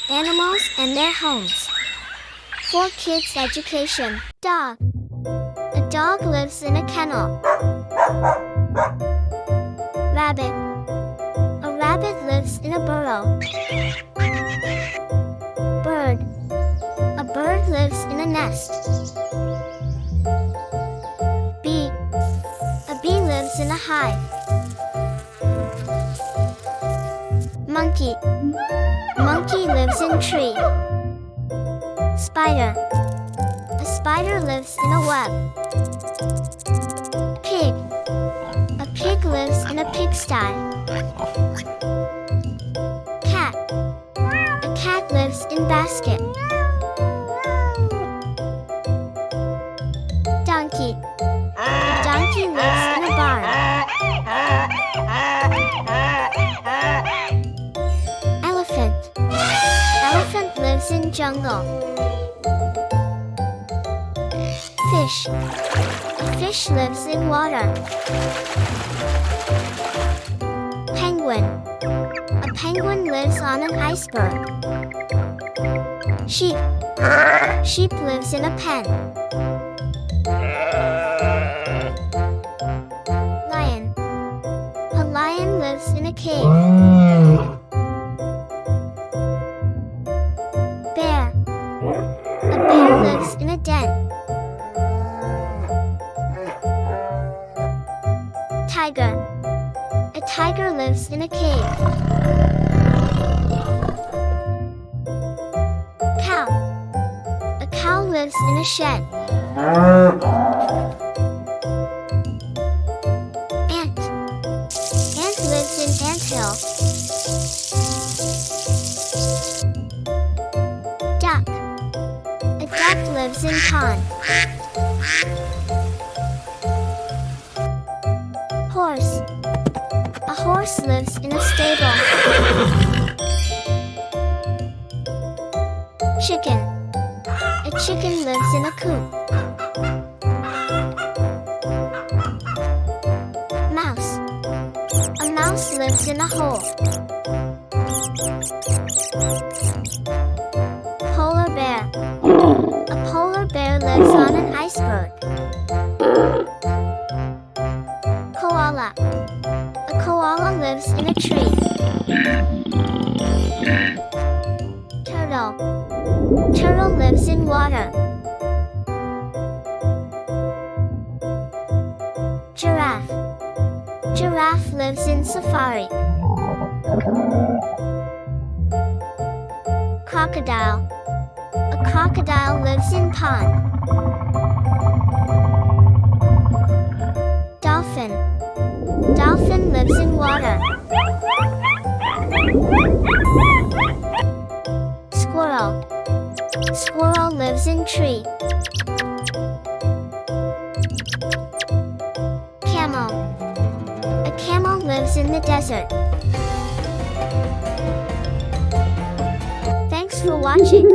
Animals and their homes. For kids' education. Dog. A dog lives in a kennel. Rabbit. A rabbit lives in a burrow. Bird. A bird lives in a nest. Bee. A bee lives in a hive. Monkey. Monkey lives in tree. Spider. A spider lives in a web. Pig. A pig lives in a pigsty. Cat. A cat lives in basket. Donkey. A donkey lives in a barn. Elephant. Elephant lives in jungle. Fish. A fish lives in water. Penguin. A penguin lives on an iceberg. Sheep. Sheep lives in a pen. Lion. A lion lives in a cave. Bear. A bear lives in a den. Tiger. A tiger lives in a cave. Cow. A cow lives in a shed. Ant. Ant lives in anthill. Duck. A duck lives in pond. Horse. A horse lives in a stable. Chicken. A chicken lives in a coop. Mouse. A mouse lives in a hole. Polar bear. A polar bear lives on an iceberg. Koala. A koala lives in a tree. Turtle. Turtle lives in water. Giraffe. Giraffe lives in safari. Crocodile. A crocodile lives in pond. Dolphin. Dolphin lives in water. Squirrel. Squirrel lives in tree. Camel. A camel lives in the desert. Thanks for watching.